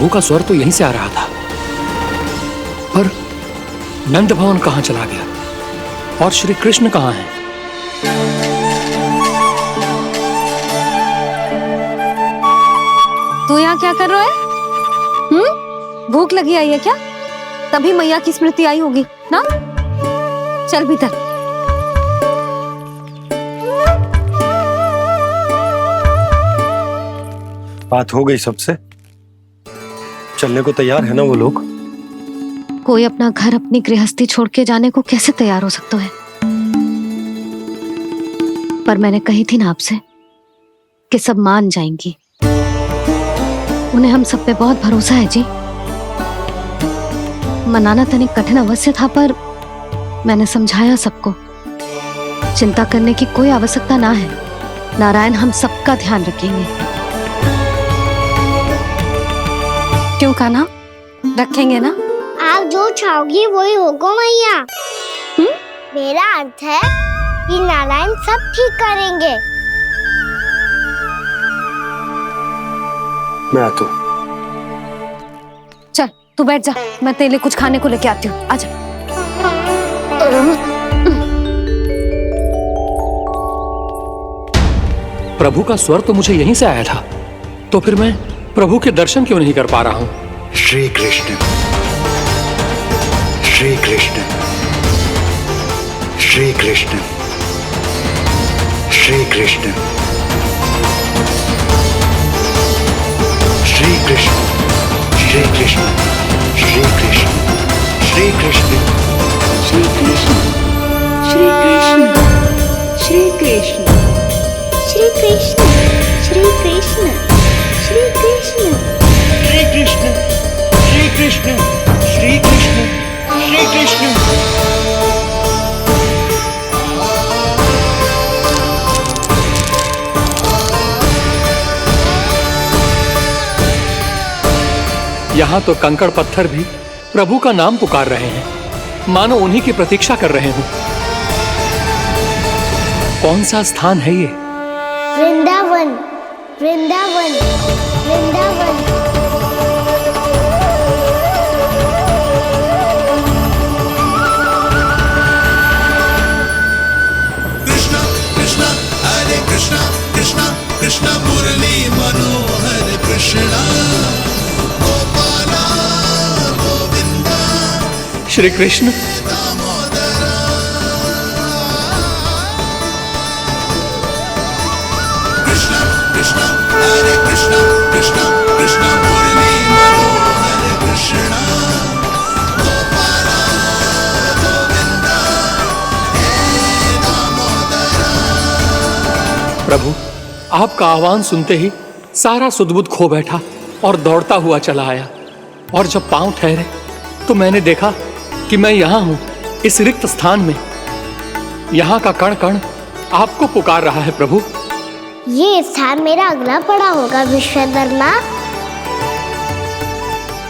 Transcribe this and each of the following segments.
प्रभु का स्वर तो यहीं से आ रहा था, पर नंद भवन कहां चला गया और श्री कृष्ण कहां हैं? तू यहाँ क्या कर रहा है? भूख लगी आई है क्या? तभी मैया की स्मृति आई होगी ना? चल भीतर। बात हो गई सबसे? चलने को तैयार है ना वो लोग? कोई अपना घर अपनी गृहस्थी छोड़ के जाने को कैसे तैयार हो सकता है? पर मैंने कही थी ना आपसे कि सब मान जाएंगी। उन्हें हम सब पे बहुत भरोसा है जी। मनाना तनिक कठिन अवश्य था, पर मैंने समझाया सबको। चिंता करने की कोई आवश्यकता ना है। नारायण हम सबका ध्यान रखेंगे। क्यों कान्हा, रखेंगे ना? आप जो चाहोगी वही होगा मैया। मेरा अर्थ है कि नारायण सब ठीक करेंगे। मैं आता हूँ। चल तू बैठ जा, मैं तेरे लिए कुछ खाने को लेके आती हूँ। आजा। प्रभु का स्वर तो मुझे यहीं से आया था, तो फिर मैं प्रभु के दर्शन क्यों नहीं कर पा रहा हूँ? श्री कृष्ण, श्री कृष्ण, श्री कृष्ण, श्री कृष्ण, श्री कृष्ण, श्री कृष्ण, श्री कृष्ण, श्री कृष्ण, श्री कृष्ण, श्री कृष्ण, श्री कृष्ण, श्री कृष्ण, श्री कृष्ण, श्री कृष्ण, श्री कृष्ण, श्री कृष्ण, श्री कृष्ण, श्री कृष्ण। यहाँ तो कंकड़ पत्थर भी प्रभु का नाम पुकार रहे हैं, मानो उन्हीं की प्रतीक्षा कर रहे हो। कौन सा स्थान है ये? वृंदावन, वृंदावन, वृंदावन। कृष्णा कृष्णा हरे कृष्णा, कृष्णा कृष्णा मुरली मनोहर कृष्णा, गोपाला गोविंदा श्री कृष्ण। दामोदरा। कृष्णा कृष्णा हरे कृष्णा, कृष्णा कृष्णा मुरली मनोहर कृष्णा, गोपाला गोविंदा हे दामोदरा। प्रभु आपका आह्वान सुनते ही सारा सुध-बुध खो बैठा और दौड़ता हुआ चला आया, और जब पांव ठहरे तो मैंने देखा कि मैं यहाँ हूँ, इस रिक्त स्थान में। यहाँ का कण कण आपको पुकार रहा है प्रभु। ये स्थान मेरा अगला पड़ा होगा विश्वकर्मा,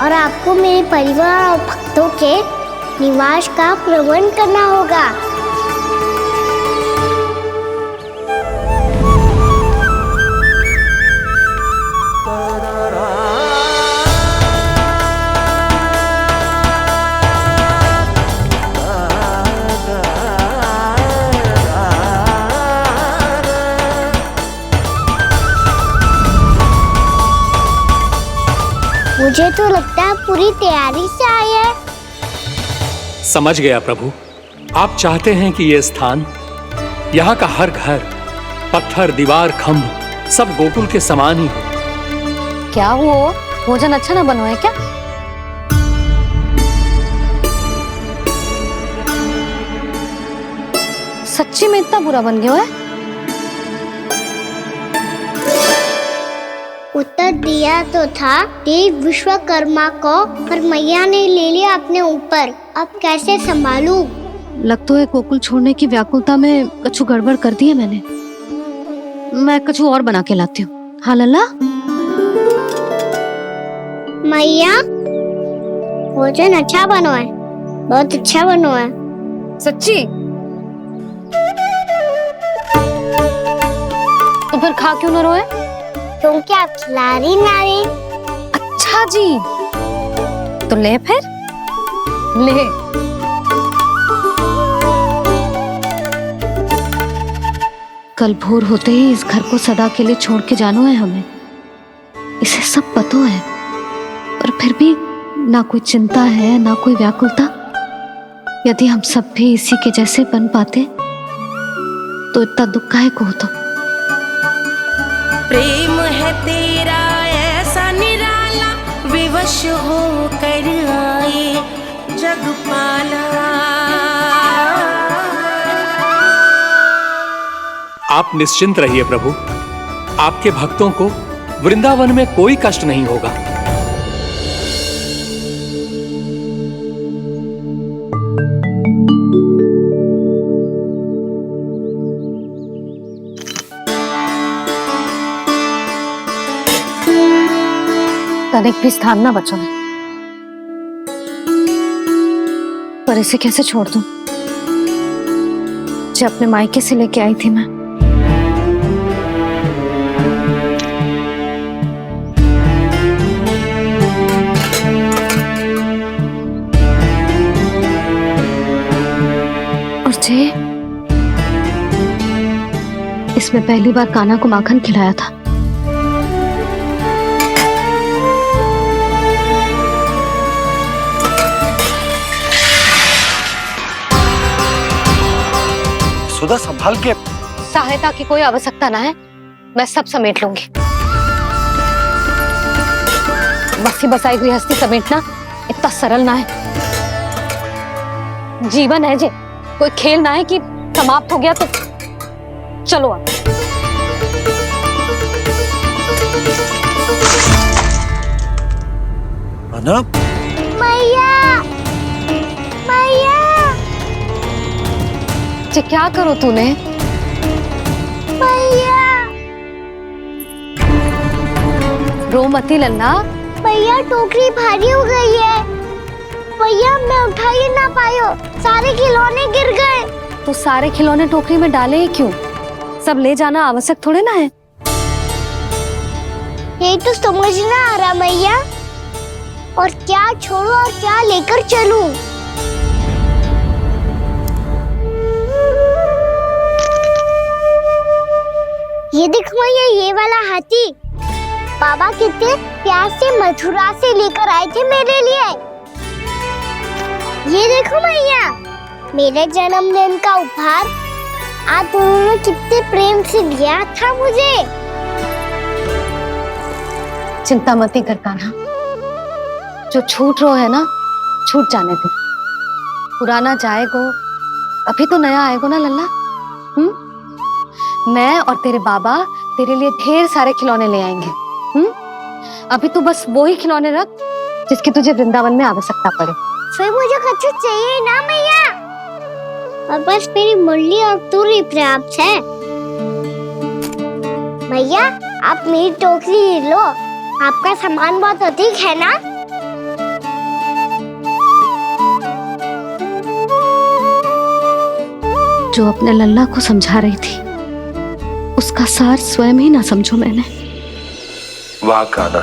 और आपको मेरे परिवार और भक्तों के निवास का प्रबंध करना होगा। मुझे तो लगता है पूरी तैयारी से आए हैं। समझ गया प्रभु, आप चाहते हैं कि ये स्थान, यहाँ का हर घर, पत्थर, दीवार, खंभ सब गोकुल के समान ही हो। क्या हुआ? भोजन अच्छा ना बनो है क्या? सच्ची में इतना बुरा बन गया है? उत्तर दिया तो था देव विश्वकर्मा को, पर मैया ने ले लिया अपने ऊपर। अब कैसे संभालूं? लगता है गोकुल छोड़ने की व्याकुलता में कछु गड़बड़ कर दी है मैंने। मैं कछु और बना के लाती हूँ। हाँ लल्ला? मैया, भोजन अच्छा बनो है, बहुत अच्छा बनो है। सच्ची? तो फिर खा क्यों न रोए? तुम क्या खिला रही नारी? अच्छा अच्छा जी, तो ले फिर ले। कल भोर होते ही इस घर को सदा के लिए छोड़ के जाना है हमें, इसे सब पता है, पर फिर भी ना कोई चिंता है ना कोई व्याकुलता। यदि हम सब भी इसी के जैसे बन पाते तो इतना दुख काहे को होता। प्रेम है तेरा ऐसा निराला, विवश हो कर आए जगपाला। आप निश्चिंत रहिए प्रभु, आपके भक्तों को वृंदावन में कोई कष्ट नहीं होगा। तनिक भी स्थान ना बचो है, पर इसे कैसे छोड़ दूं जो अपने मायके से लेके आई थी मैं। और जे इसमें पहली बार कान्हा को माखन खिलाया था। सुधा संभाल के। सहायता की कोई आवश्यकता ना है, मैं सब समेट लूंगी। बसी बसाई गृहस्थी समेटना इतना सरल ना है। जीवन है जे, कोई खेल ना है कि समाप्त हो गया तो चलो आप। अना मैया मैया जे क्या करो तूने? मैया रो मती लल्ला। मैया टोकरी भारी हो गई है। मैया मैं उठा ही ना पायो, सारे खिलौने गिर गए। तो सारे खिलौने टोकरी में डाले ही क्यों? सब ले जाना आवश्यक थोड़े ना है। यही तो समझ ना आ रहा मैया, और क्या छोड़ू और क्या लेकर चलूं? ये देखो मैया, ये वाला हाथी बाबा कितने प्यार से मथुरा से लेकर आए थे मेरे लिए। ये देखो मैया, मेरे जन्मदिन का उपहार आप उन्होंने कितने प्रेम से दिया था मुझे। चिंता मती कर कान्हा, जो छूट रो है ना छूट जाने दे। पुराना जाएगो, अभी तो नया आएगो ना लल्ला। मैं और तेरे बाबा तेरे लिए ढेर सारे खिलौने ले आएंगे। अभी तू बस वो ही खिलौने रख जिसकी तुझे वृंदावन में आवश्यकता पड़े। फिर मुझे कुछ चाहिए ना मैया, और बस मेरी मुरली और तूरी पर्याप्त है। मैया आप मेरी टोकरी ले लो, आपका सामान बहुत अधिक है ना। जो अपने लल्ला को समझा रही थी उसका सार स्वयं ही ना समझो मैंने। वाह कान्हा,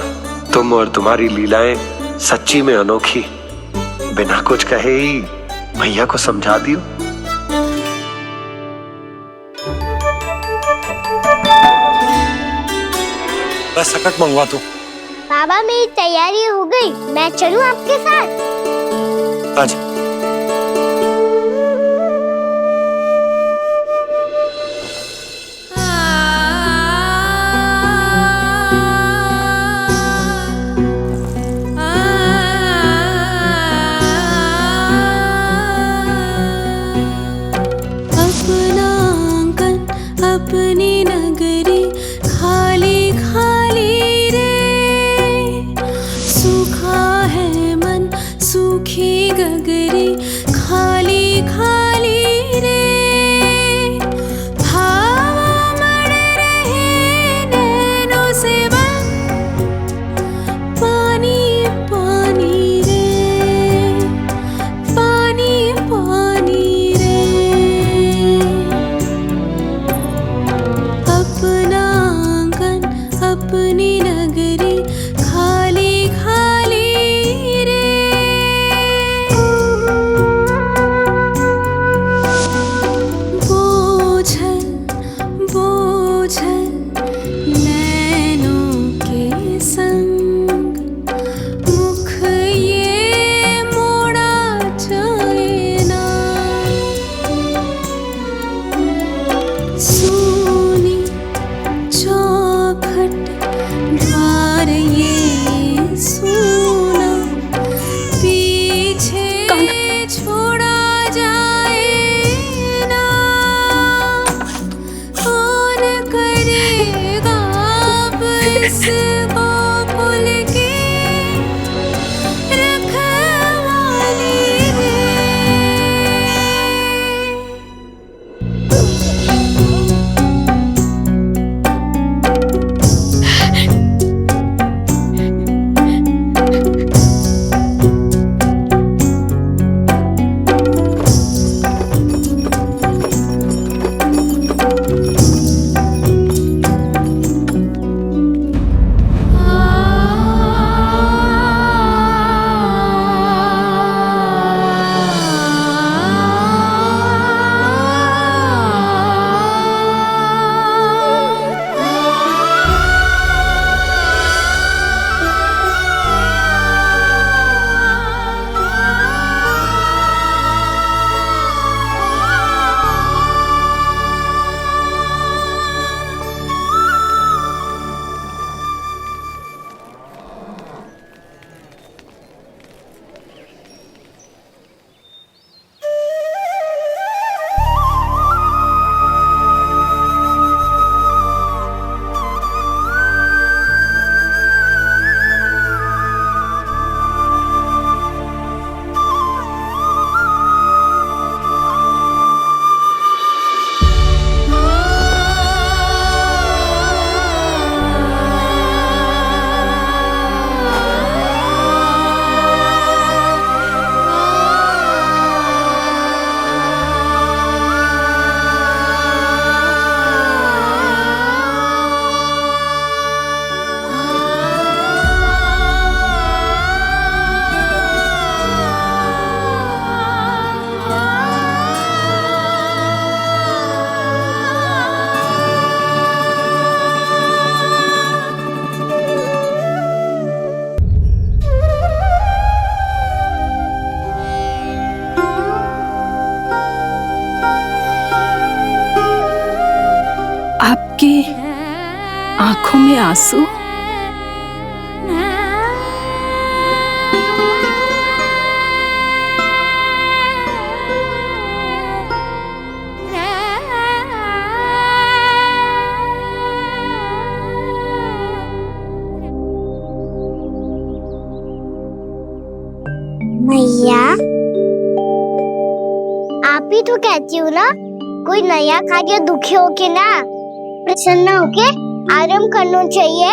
तुम और तुम्हारी लीलाएं सच्ची में अनोखी। बिना कुछ कहे ही भैया को समझा दियो। बस सकट मंगवा दो। बाबा मेरी तैयारी हो गई, मैं चलूं आपके साथ? आजा। अपनी नगरी खाली खाली रे, सूखा है मन सूखी गगरी खाली खाली रे, भाव मर रहे नैनों से बन पानी पानी रे, पानी पानी रे। अपना आंगन अपनी नगरी खाली खाली में आंसू? मैया, आप ही तो कहती हो ना, कोई नया कार्य दुखी होके ना प्रसन्न होके आराम करना चाहिए।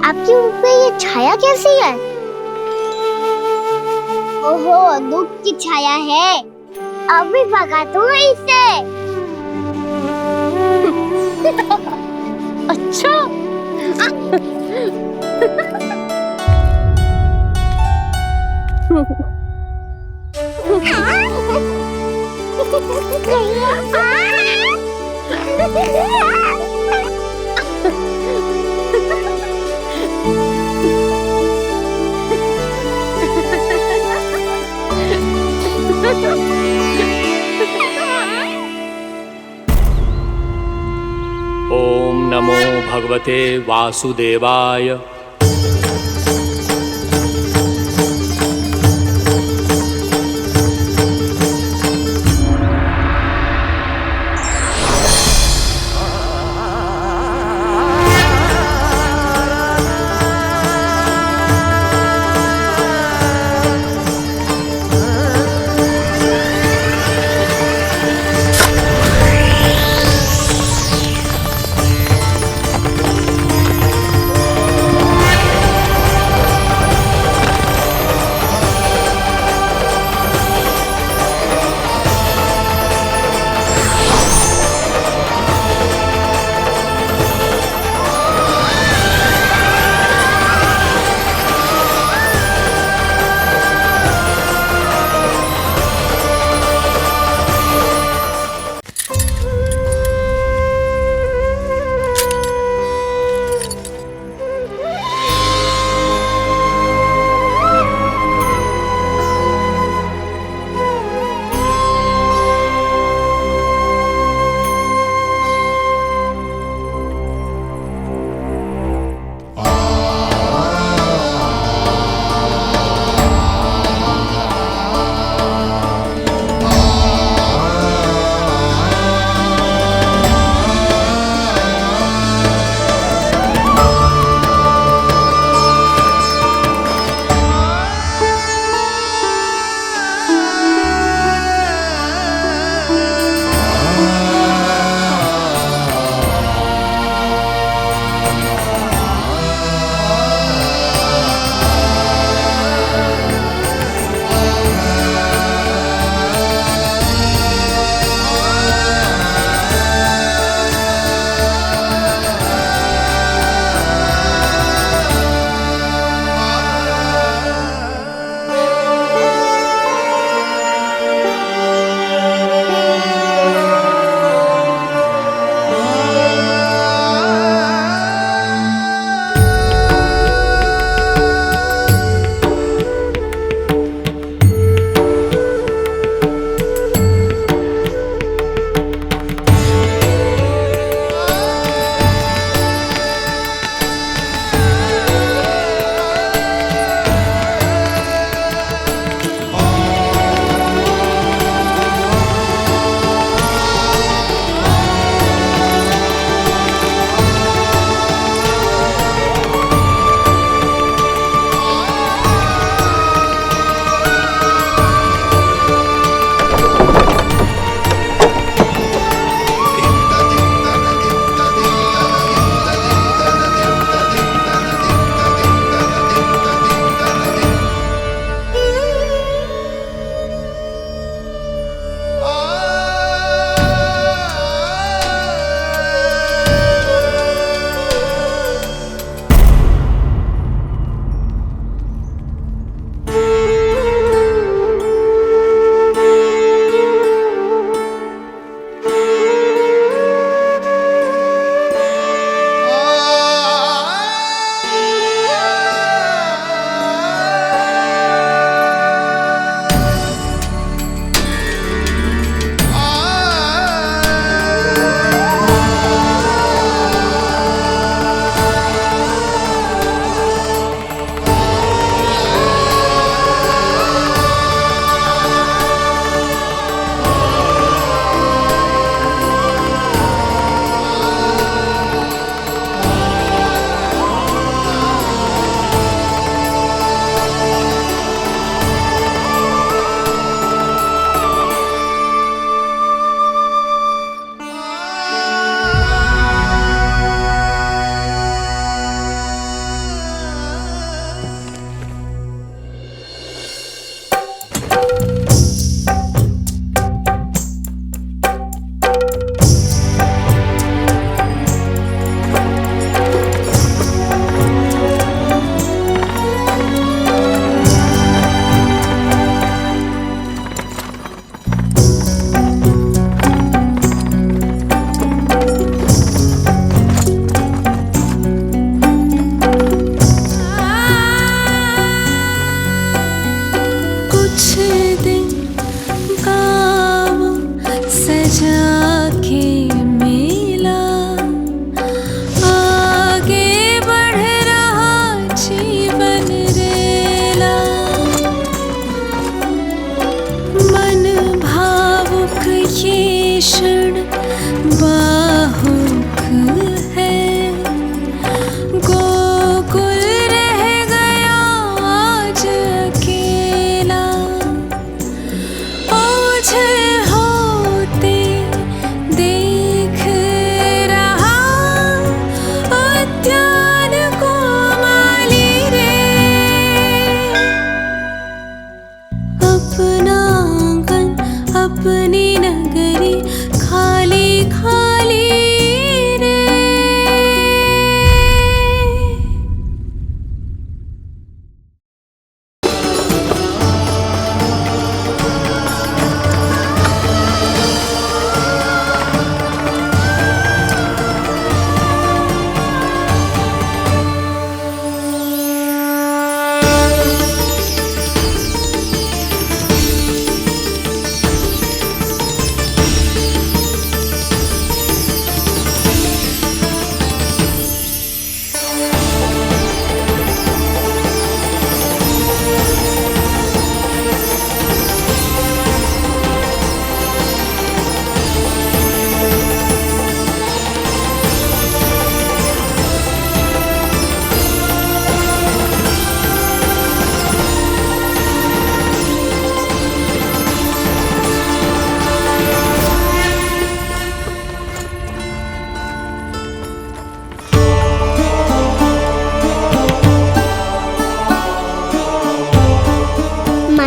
आपकी मुंह पे ये छाया कैसी है? ओहो, दुख की छाया है। अभी भगा दूंगा इसे। अच्छा। ओम नमो भगवते वासुदेवाय।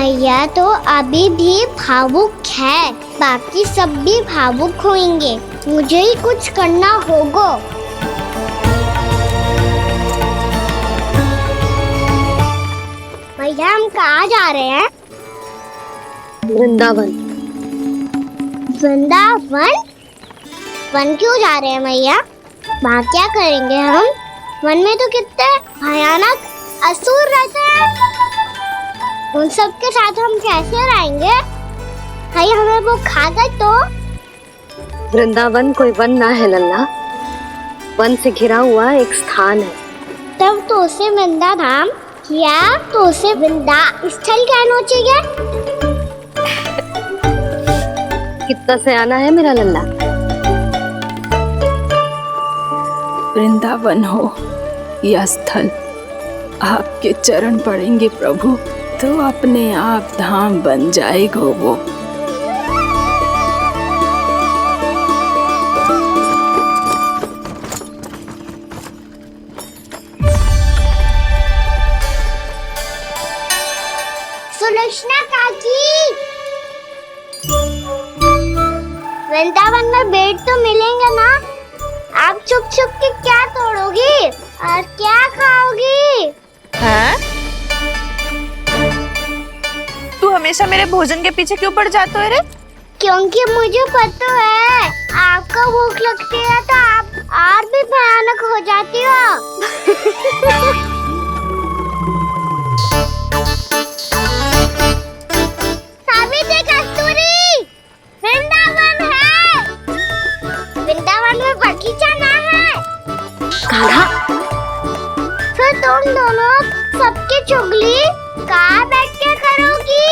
मैया तो अभी भी भावुक है, बाकी सब भी भावुक होंगे। मुझे ही कुछ करना होगा। भैया हम कहाँ जा रहे हैं? वृंदावन। वृंदावन? वन क्यों जा रहे हैं मैया? वहाँ क्या करेंगे हम? वन में तो कितने भयानक असुर रहते हैं। उन सब के साथ हम कैसे रहेंगे? कहीं हमें वो खा गए तो? वृंदावन कोई वन ना है लल्ला, वन से घिरा हुआ एक स्थान है। तब तो उसे वृंदा धाम या तो उसे वृंदा स्थल कहना चाहिए। कितना सयाना है मेरा लल्ला। वृंदावन हो या स्थल, आपके चरण पड़ेंगे प्रभु तो अपने आप धाम बन जाएगा वो। सुलक्षणा काकी, वृंदावन में बेट तो मिलेंगे ना? आप छुप छुप के क्या तोड़ोगी और क्या खाओगी? हाँ? तू हमेशा मेरे भोजन के पीछे क्यों पड़ जाता है रे? क्योंकि मुझे पता है आपको भूख लगती है तो आप और भी भयानक हो जाती हो। सावित्री, कस्तूरी, वृंदावन है। वृंदावन में बगीचा ना है। कान्हा, फिर तुम दोनों सबकी चुगली कहाँ बैठ के करोगी?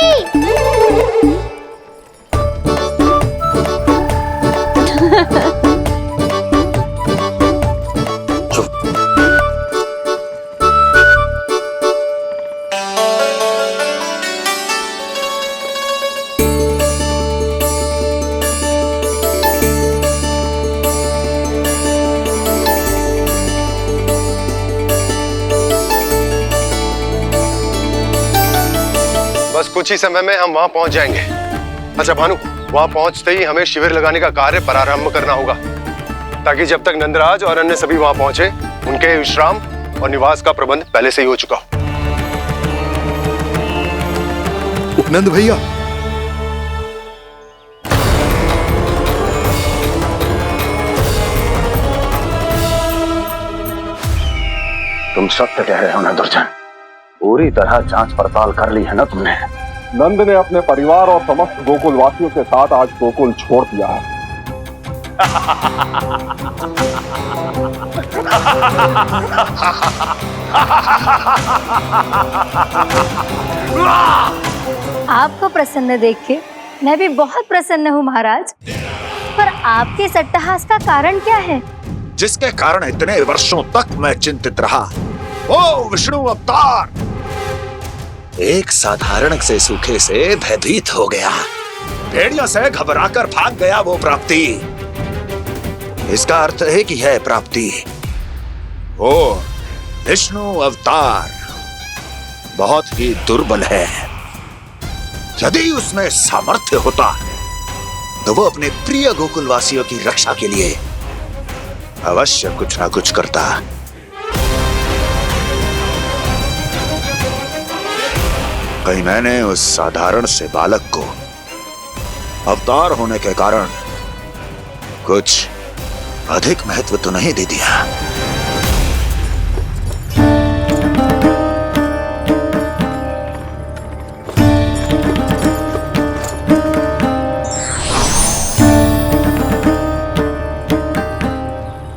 बस कुछ ही समय में हम वहां पहुंच जाएंगे। अच्छा भानु, वहां पहुंचते ही हमें शिविर लगाने का कार्य प्रारंभ करना होगा, ताकि जब तक नंदराज और अन्य सभी वहां पहुंचे उनके विश्राम और निवास का प्रबंध पहले से ही हो चुका हो। उपनंद भैया, तुम सत्य कह रहे हो ना दुर्जन, पूरी तरह जांच पड़ताल कर ली है ना तुमने? नंद ने अपने परिवार और समस्त गोकुल वासियों के साथ आज गोकुल छोड़ दिया है। आपको प्रसन्न देख के मैं भी बहुत प्रसन्न हूँ महाराज, पर आपके इस अट्टहास का कारण क्या है? जिसके कारण इतने वर्षों तक मैं चिंतित रहा। ओ विष्णु अवतार, एक साधारण से सूखे से भयभीत हो गया, भेड़ियों से घबराकर भाग गया वो प्राप्ति। इसका अर्थ है कि है प्राप्ति वो विष्णु अवतार बहुत ही दुर्बल है। यदि उसमें सामर्थ्य होता तो वो अपने प्रिय गोकुलवासियों की रक्षा के लिए अवश्य कुछ ना कुछ करता। कहीं मैंने उस साधारण से बालक को अवतार होने के कारण कुछ अधिक महत्व तो नहीं दे दिया?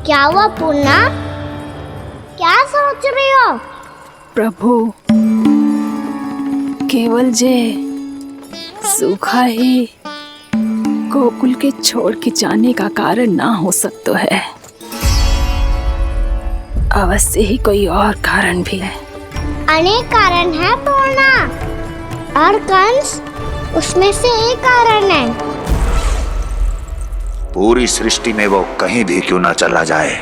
क्या हुआ पूर्णा? क्या सोच रही हो? प्रभु, केवल जे सूखा ही गोकुल के छोड़ के जाने का कारण ना हो सकता है, अवश्य ही कोई और कारण भी है। अनेक कारण है पूर्णा, और कंस उसमें से एक कारण है। पूरी सृष्टि में वो कहीं भी क्यों ना चला जाए,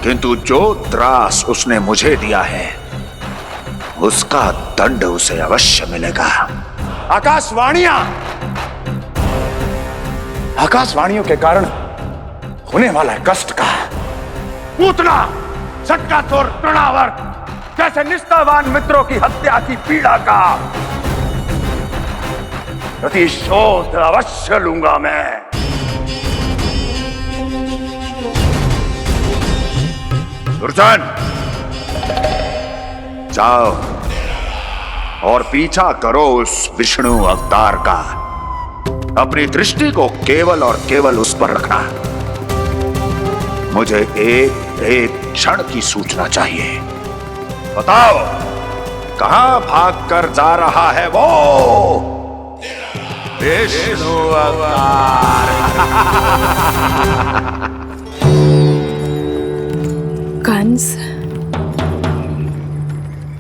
किंतु जो त्रास उसने मुझे दिया है उसका दंड उसे अवश्य मिलेगा। आकाशवाणियों के कारण होने वाला है कष्ट का पूतना झटका तोड़ तृणावर जैसे निष्ठावान मित्रों की हत्या की पीड़ा का प्रतिशोध अवश्य लूंगा मैं। दुर्जन, जाओ और पीछा करो उस विष्णु अवतार का। अपनी दृष्टि को केवल और केवल उस पर रखना। मुझे एक एक क्षण की सूचना चाहिए। बताओ, कहां भागकर जा रहा है वो विष्णु अवतार? कंस,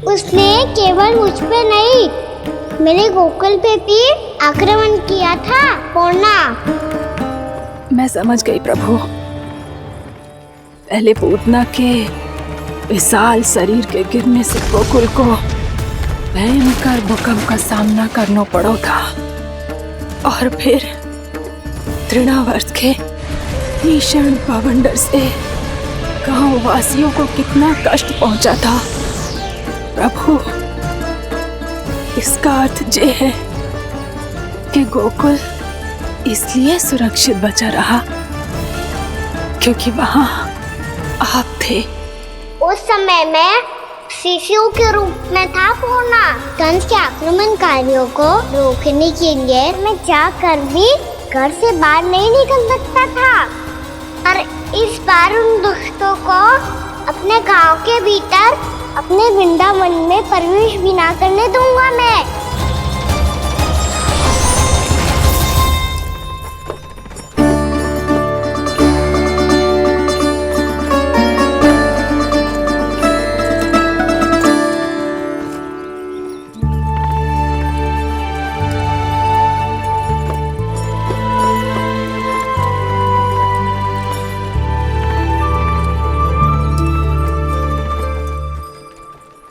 उसने केवल मुझ पे नहीं, मेरे गोकुल पे भी आक्रमण किया था पूर्णा। मैं समझ गई प्रभु। पहले पूतना के विशाल शरीर के गिरने से गोकुल को भयंकर भूकंप का सामना करना पड़ा था, और फिर तृणावर्त के भीषण पावंडर से गांव वासियों को कितना कष्ट पहुंचा था। प्रभु, इसका अर्थ ये है कि गोकुल इसलिए सुरक्षित बचा रहा क्योंकि वहां आप थे। उस समय मैं शिशु के रूप में था पूर्णा। कंस के आक्रमणकारियों को रोकने के लिए मैं जाकर भी घर से बाहर नहीं निकल सकता था, और इस बार उन दुष्टों को अपने गांव के भीतर, अपने वृंदावन में प्रवेश भी ना करने दूंगा मैं।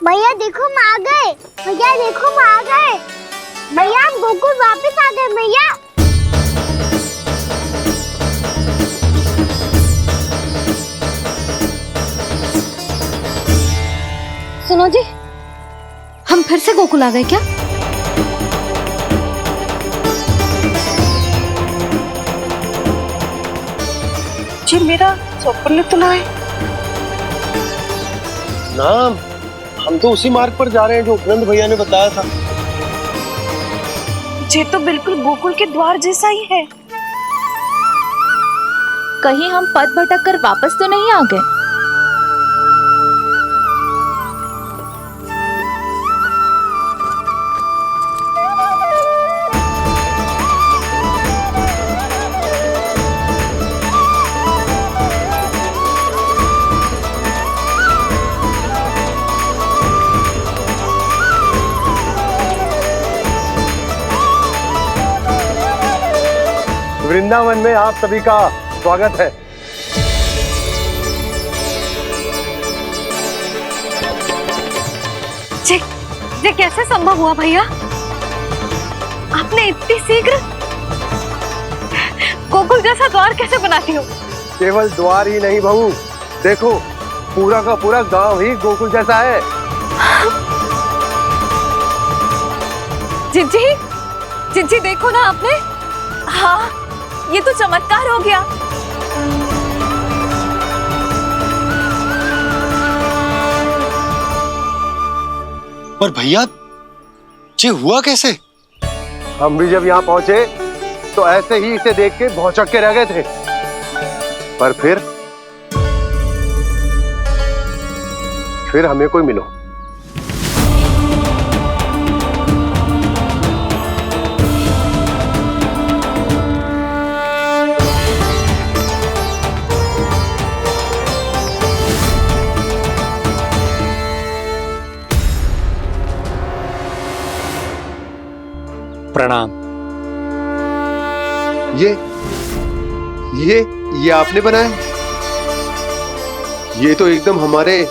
भैया देखो हम आ गए, भैया देखो हम आ गए, भैया हम गोकुल वापस आ गए भैया। सुनो जी, हम फिर से गोकुल आ गए क्या? जी मेरा स्वप्न तो ना है। ना, हम तो उसी मार्ग पर जा रहे हैं जो उपनंद भैया ने बताया था। ये तो बिल्कुल गोकुल के द्वार जैसा ही है। कहीं हम पथ भटक कर वापस तो नहीं आ गए? वृंदावन में आप सभी का स्वागत है। ये कैसे संभव हुआ भैया? आपने इतनी शीघ्र गोकुल जैसा द्वार कैसे बनाती हो? केवल द्वार ही नहीं बहू, देखो पूरा का पूरा गांव ही गोकुल जैसा है। जिज्जी, जिज्जी देखो ना आपने। हाँ, ये तो चमत्कार हो गया। पर भैया, ये हुआ कैसे? हम भी जब यहाँ पहुंचे तो ऐसे ही इसे देख के भौचक के रह गए थे, पर फिर हमें कोई मिलो। प्रणाम। ये आपने बनाया? ये तो एकदम हमारे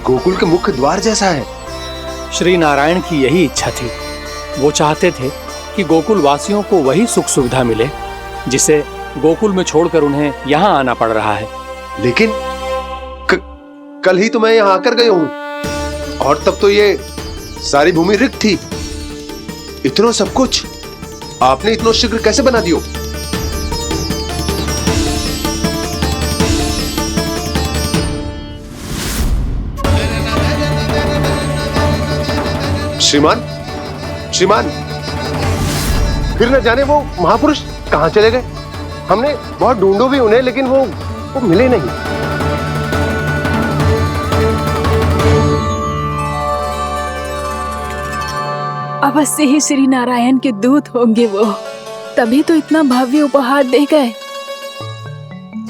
गोकुल के मुख्य द्वार जैसा है। श्री नारायण की यही इच्छा थी। वो चाहते थे कि गोकुल वासियों को वही सुख सुविधा मिले जिसे गोकुल में छोड़कर उन्हें यहाँ आना पड़ रहा है। लेकिन कल ही तो मैं यहाँ आकर गया हूँ और तब तो ये सारी भूमि रिक्त थी। इतना सब कुछ आपने इतना शीघ्र कैसे बना दियो? श्रीमान, श्रीमान, फिर न जाने वो महापुरुष कहां चले गए। हमने बहुत ढूंढो भी उन्हें, लेकिन वो मिले नहीं। अवश्य ही श्री नारायण के दूत होंगे वो, तभी तो इतना भव्य उपहार दे गए।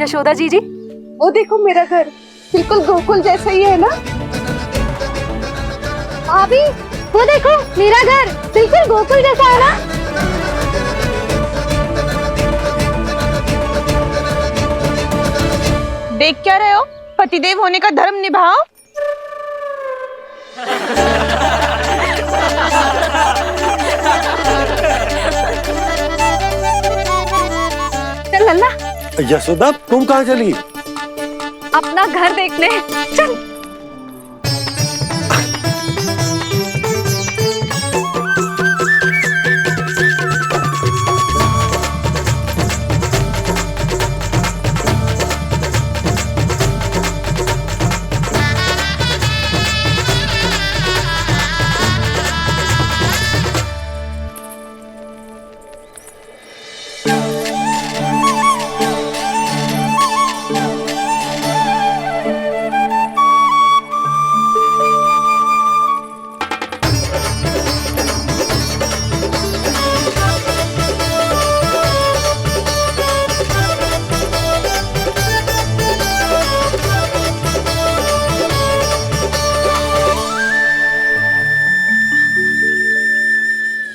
यशोदा जी, वो देखो मेरा घर बिल्कुल गोकुल जैसा ही है ना। भाभी, वो देखो मेरा घर बिल्कुल गोकुल जैसा है ना। देख क्या रहे हो? पतिदेव होने का धर्म निभाओ। चल लल्ला, यशोदा, तुम कहाँ चली? अपना घर देखने चल।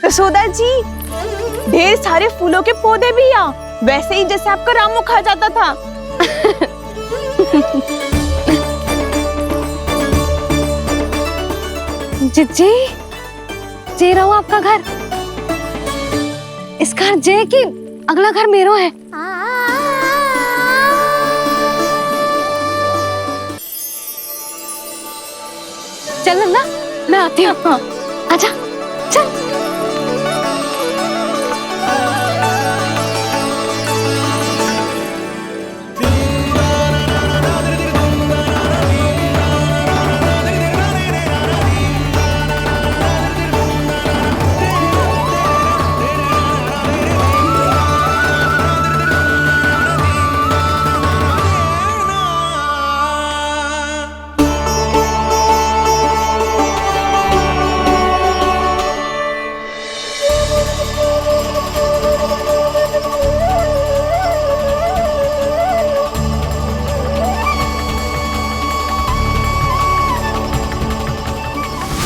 यशोदा जी, ढेर सारे फूलों के पौधे भी यहाँ, वैसे ही जैसे आपका रामू खा जाता था। जी, जे रहो आपका घर। इस घर जे की अगला घर मेरो है। चल ना, मैं आती हूँ। आजा, चल।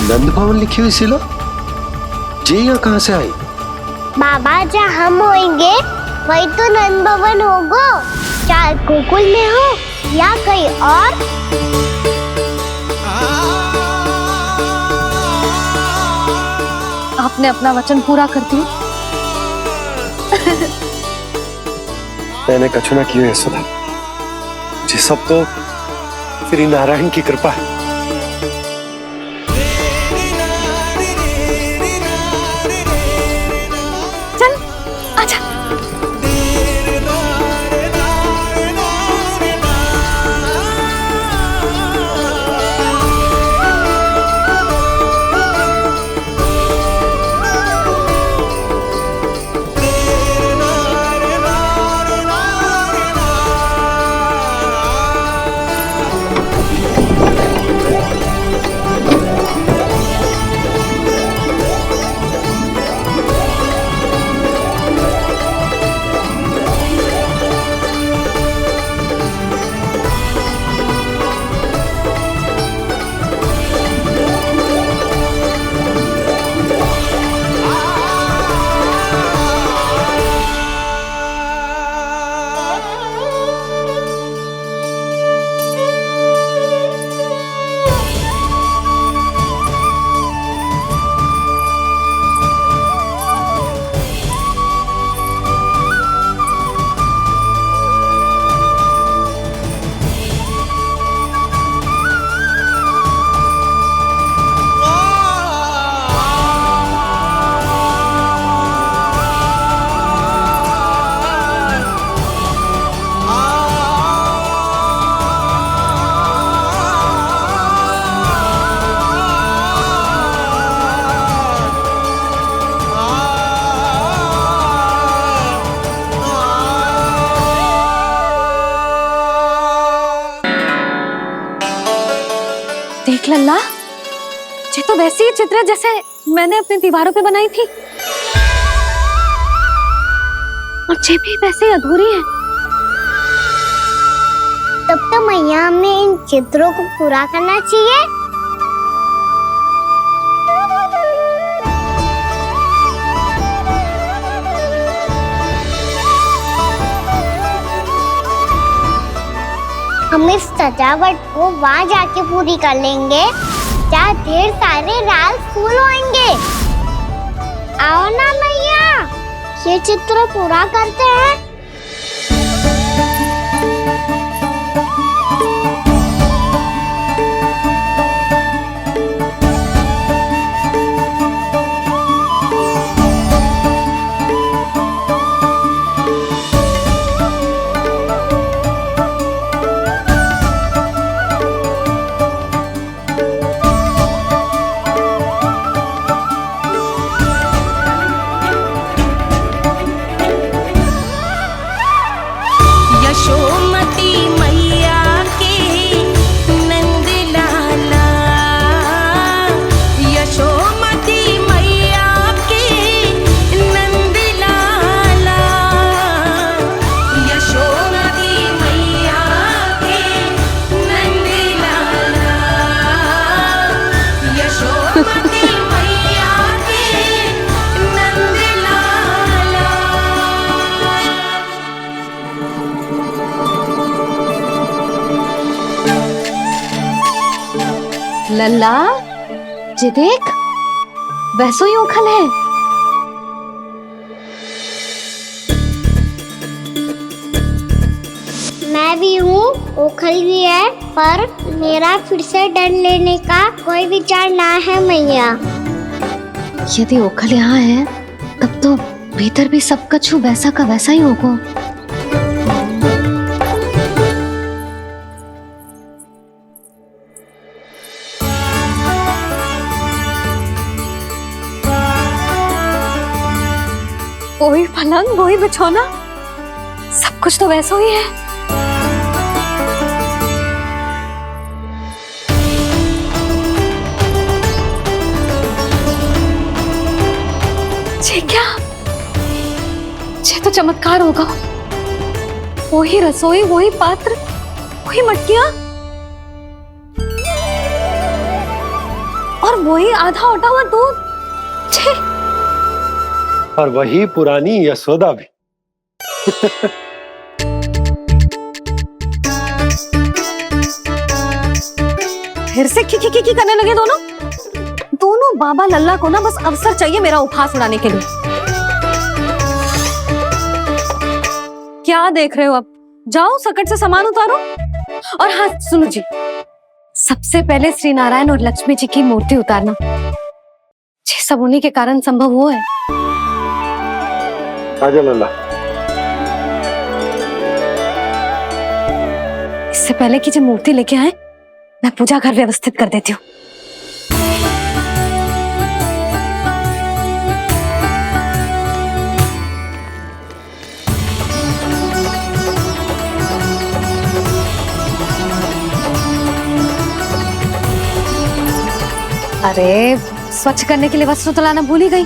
नंद भवन लिखी हुई सिला, ये यहाँ कहाँ से आई? बाबा, जहाँ हम होंगे वही तो नंद भवन होगा। चाहे गोकुल में हो या कहीं और। आपने अपना वचन पूरा कर दिया। मैंने कछु ना किया यशोदा, ये सब तो श्री नारायण की कृपा है। देख लल्ला, ये तो वैसी ही चित्र है जैसे मैंने अपनी दीवारों पे बनाई थी, और ये भी वैसे ही अधूरी है। तब तो मैया हमें इन चित्रों को पूरा करना चाहिए। हम इस सजावट को वहाँ जाके पूरी कर लेंगे जहाँ ढेर सारे लाल फूल होंगे। आओ ना मैया, ये चित्र पूरा करते हैं। यशोमती मैया के नंद लाला, यशोमती मैया के नंद लाला, यशोमती मैया के नंद लाला, यशोमती मैया के नंद लाला। लल्ला, ये देख, वैसो ही उखल है। मैं भी हूँ, ओखल भी है, पर मेरा फिर से डर लेने का कोई विचार ना है मैया। यदि ओखल यहाँ है, तब तो भीतर भी सब कछु वैसा का वैसा ही होगा। वही पलंग, वही बिछौना, सब कुछ तो वैसा ही है। ये क्या? ये तो चमत्कार होगा। वही रसोई, वही पात्र, वही मटकियां, और वही आधा उटा हुआ दूध। छे! और वही पुरानी यशोदा भी। फिर से की करने लगे दोनों बाबा लल्ला को ना बस अवसर चाहिए मेरा उपहास उड़ाने के लिए। क्या देख रहे हो? अब जाओ सकट से सामान उतारो। और हाँ सुनो जी, सबसे पहले श्री नारायण और लक्ष्मी जी की मूर्ति उतारना। ये सब उन्हीं के कारण संभव हुआ है। आजा लल्ला। इससे पहले कि जो मूर्ति लेके आए, मैं पूजा घर व्यवस्थित कर देती हूँ। अरे स्वच्छ करने के लिए वस्त्र तो लाना भूल ही गई।